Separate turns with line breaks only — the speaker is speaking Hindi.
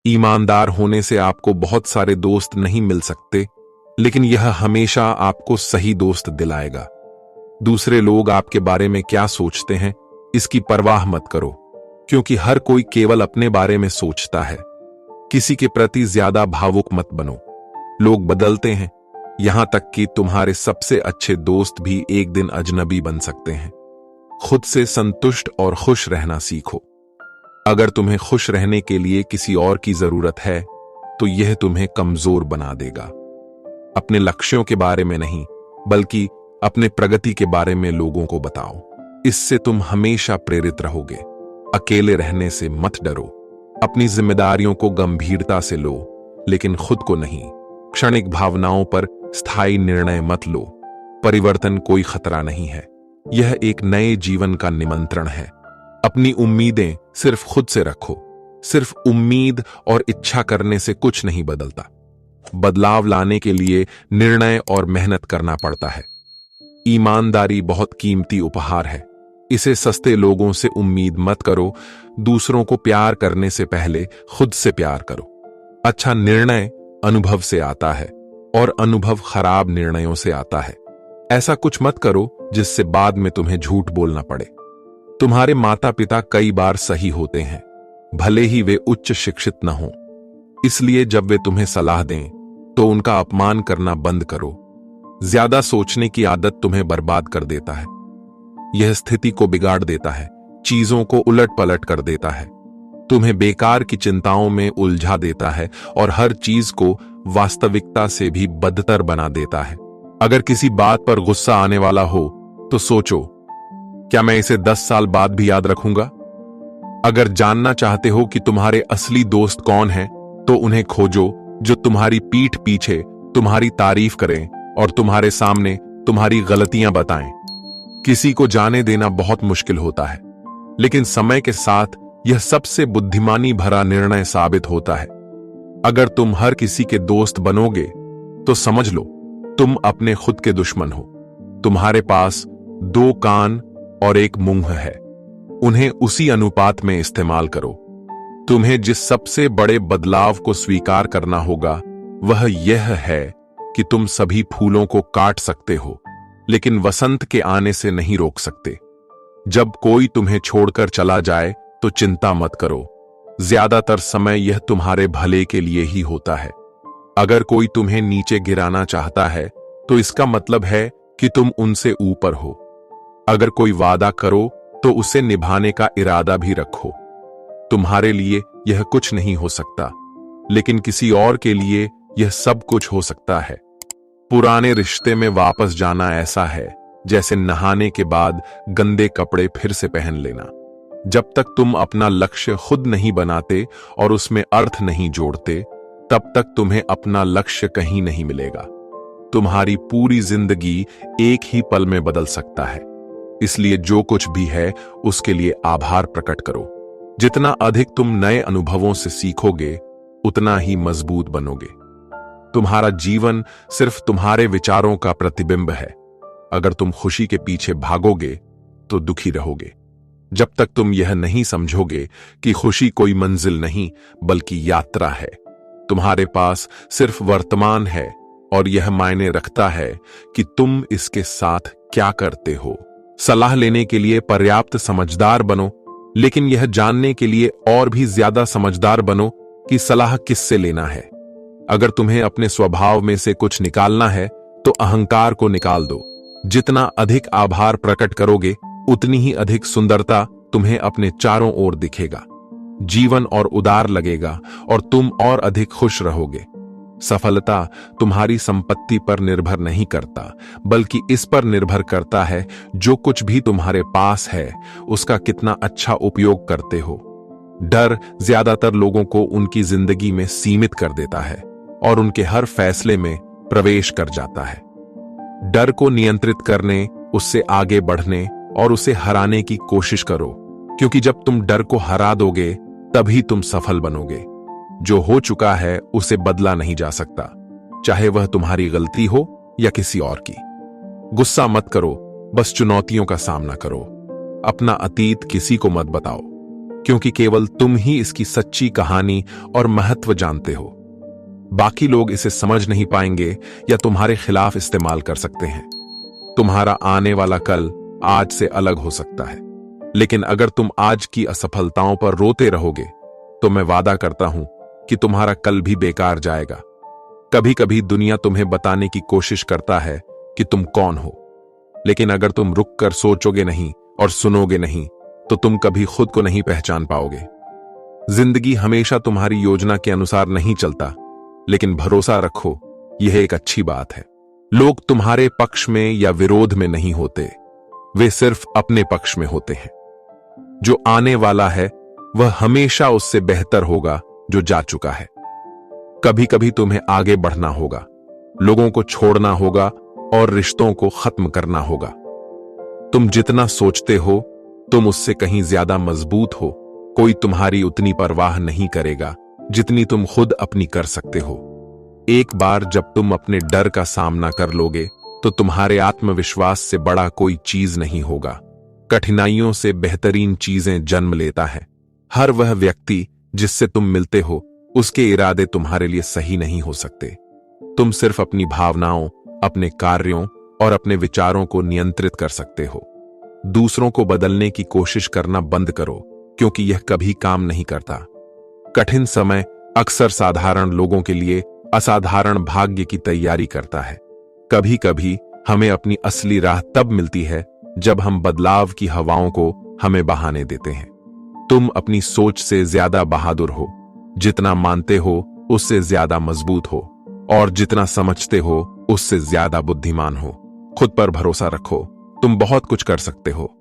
ईमानदार होने से आपको बहुत सारे दोस्त नहीं मिल सकते, लेकिन यह हमेशा आपको सही दोस्त दिलाएगा। दूसरे लोग आपके बारे में क्या सोचते हैं, इसकी परवाह मत करो, क्योंकि हर कोई केवल अपने बारे में सोचता है। किसी के प्रति ज्यादा भावुक मत बनो। लोग बदलते हैं, यहां तक कि तुम्हारे सबसे अच्छे दोस्त भी एक दिन अजनबी बन सकते हैं। खुद से संतुष्ट और खुश रहना सीखो। अगर तुम्हें खुश रहने के लिए किसी और की जरूरत है, तो यह तुम्हें कमजोर बना देगा। अपने लक्ष्यों के बारे में नहीं, बल्कि अपने प्रगति के बारे में लोगों को बताओ। इससे तुम हमेशा प्रेरित रहोगे। अकेले रहने से मत डरो। अपनी जिम्मेदारियों को गंभीरता से लो, लेकिन खुद को नहीं। क्षणिक भावनाओं पर स्थायी निर्णय मत लो। परिवर्तन कोई खतरा नहीं है, यह एक नए जीवन का निमंत्रण है। अपनी उम्मीदें सिर्फ खुद से रखो। सिर्फ उम्मीद और इच्छा करने से कुछ नहीं बदलता। बदलाव लाने के लिए निर्णय और मेहनत करना पड़ता है। ईमानदारी बहुत कीमती उपहार है। इसे सस्ते लोगों से उम्मीद मत करो। दूसरों को प्यार करने से पहले खुद से प्यार करो। अच्छा निर्णय अनुभव से आता है, और अनुभव खराब निर्णयों से आता है। ऐसा कुछ मत करो जिससे बाद में तुम्हें झूठ बोलना पड़े। तुम्हारे माता पिता कई बार सही होते हैं, भले ही वे उच्च शिक्षित न हों। इसलिए जब वे तुम्हें सलाह दें, तो उनका अपमान करना बंद करो। ज्यादा सोचने की आदत तुम्हें बर्बाद कर देता है। यह स्थिति को बिगाड़ देता है, चीजों को उलट पलट कर देता है, तुम्हें बेकार की चिंताओं में उलझा देता है और हर चीज को वास्तविकता से भी बदतर बना देता है। अगर किसी बात पर गुस्सा आने वाला हो, तो सोचो, क्या मैं इसे 10 साल बाद भी याद रखूंगा? अगर जानना चाहते हो कि तुम्हारे असली दोस्त कौन हैं, तो उन्हें खोजो, जो तुम्हारी पीठ पीछे तुम्हारी तारीफ करें और तुम्हारे सामने तुम्हारी गलतियां बताएं। किसी को जाने देना बहुत मुश्किल होता है, लेकिन समय के साथ यह सबसे बुद्धिमानी भरा निर्णय साबित होता है। अगर तुम हर किसी के दोस्त बनोगे, तो समझ लो तुम अपने खुद के दुश्मन हो। तुम्हारे पास 2 कान और 1 मुंह है, उन्हें उसी अनुपात में इस्तेमाल करो। तुम्हें जिस सबसे बड़े बदलाव को स्वीकार करना होगा, वह यह है कि तुम सभी फूलों को काट सकते हो, लेकिन वसंत के आने से नहीं रोक सकते। जब कोई तुम्हें छोड़कर चला जाए, तो चिंता मत करो। ज्यादातर समय यह तुम्हारे भले के लिए ही होता है। अगर कोई तुम्हें नीचे गिराना चाहता है, तो इसका मतलब है कि तुम उनसे ऊपर हो। अगर कोई वादा करो, तो उसे निभाने का इरादा भी रखो। तुम्हारे लिए यह कुछ नहीं हो सकता, लेकिन किसी और के लिए यह सब कुछ हो सकता है। पुराने रिश्ते में वापस जाना ऐसा है जैसे नहाने के बाद गंदे कपड़े फिर से पहन लेना। जब तक तुम अपना लक्ष्य खुद नहीं बनाते और उसमें अर्थ नहीं जोड़ते, तब तक तुम्हें अपना लक्ष्य कहीं नहीं मिलेगा। तुम्हारी पूरी जिंदगी एक ही पल में बदल सकता है। इसलिए जो कुछ भी है, उसके लिए आभार प्रकट करो। जितना अधिक तुम नए अनुभवों से सीखोगे, उतना ही मजबूत बनोगे। तुम्हारा जीवन सिर्फ तुम्हारे विचारों का प्रतिबिंब है। अगर तुम खुशी के पीछे भागोगे, तो दुखी रहोगे। जब तक तुम यह नहीं समझोगे कि खुशी कोई मंजिल नहीं, बल्कि यात्रा है। तुम्हारे पास सिर्फ वर्तमान है, और यह मायने रखता है कि तुम इसके साथ क्या करते हो। सलाह लेने के लिए पर्याप्त समझदार बनो, लेकिन यह जानने के लिए और भी ज्यादा समझदार बनो कि सलाह किससे लेना है। अगर तुम्हें अपने स्वभाव में से कुछ निकालना है, तो अहंकार को निकाल दो। जितना अधिक आभार प्रकट करोगे, उतनी ही अधिक सुंदरता तुम्हें अपने चारों ओर दिखेगा। जीवन और उदार लगेगा, और तुम और अधिक खुश रहोगे। सफलता तुम्हारी संपत्ति पर निर्भर नहीं करता, बल्कि इस पर निर्भर करता है जो कुछ भी तुम्हारे पास है, उसका कितना अच्छा उपयोग करते हो। डर ज्यादातर लोगों को उनकी जिंदगी में सीमित कर देता है और उनके हर फैसले में प्रवेश कर जाता है। डर को नियंत्रित करने, उससे आगे बढ़ने और उसे हराने की कोशिश करो, क्योंकि जब तुम डर को हरा दोगे, तभी तुम सफल बनोगे। जो हो चुका है उसे बदला नहीं जा सकता, चाहे वह तुम्हारी गलती हो या किसी और की। गुस्सा मत करो, बस चुनौतियों का सामना करो। अपना अतीत किसी को मत बताओ। क्योंकि केवल तुम ही इसकी सच्ची कहानी और महत्व जानते हो। बाकी लोग इसे समझ नहीं पाएंगे या तुम्हारे खिलाफ इस्तेमाल कर सकते हैं। तुम्हारा आने वाला कल आज से अलग हो सकता है, लेकिन अगर तुम आज की असफलताओं पर रोते रहोगे तो मैं वादा करता हूं कि तुम्हारा कल भी बेकार जाएगा। कभी कभी दुनिया तुम्हें बताने की कोशिश करता है कि तुम कौन हो, लेकिन अगर तुम रुक कर सोचोगे नहीं और सुनोगे नहीं तो तुम कभी खुद को नहीं पहचान पाओगे। जिंदगी हमेशा तुम्हारी योजना के अनुसार नहीं चलता, लेकिन भरोसा रखो, यह एक अच्छी बात है। लोग तुम्हारे पक्ष में या विरोध में नहीं होते, वे सिर्फ अपने पक्ष में होते हैं। जो आने वाला है वह हमेशा उससे बेहतर होगा जो जा चुका है। कभी कभी तुम्हें आगे बढ़ना होगा, लोगों को छोड़ना होगा और रिश्तों को खत्म करना होगा। तुम जितना सोचते हो तुम उससे कहीं ज्यादा मजबूत हो। कोई तुम्हारी उतनी परवाह नहीं करेगा जितनी तुम खुद अपनी कर सकते हो। एक बार जब तुम अपने डर का सामना कर लोगे तो तुम्हारे आत्मविश्वास से बड़ा कोई चीज नहीं होगा। कठिनाइयों से बेहतरीन चीजें जन्म लेता है। हर वह व्यक्ति जिससे तुम मिलते हो उसके इरादे तुम्हारे लिए सही नहीं हो सकते। तुम सिर्फ अपनी भावनाओं, अपने कार्यों और अपने विचारों को नियंत्रित कर सकते हो। दूसरों को बदलने की कोशिश करना बंद करो, क्योंकि यह कभी काम नहीं करता। कठिन समय अक्सर साधारण लोगों के लिए असाधारण भाग्य की तैयारी करता है। कभी कभी हमें अपनी असली राह तब मिलती है जब हम बदलाव की हवाओं को हमें बहाने देते हैं। तुम अपनी सोच से ज्यादा बहादुर हो, जितना मानते हो उससे ज्यादा मजबूत हो, और जितना समझते हो उससे ज्यादा बुद्धिमान हो। खुद पर भरोसा रखो, तुम बहुत कुछ कर सकते हो।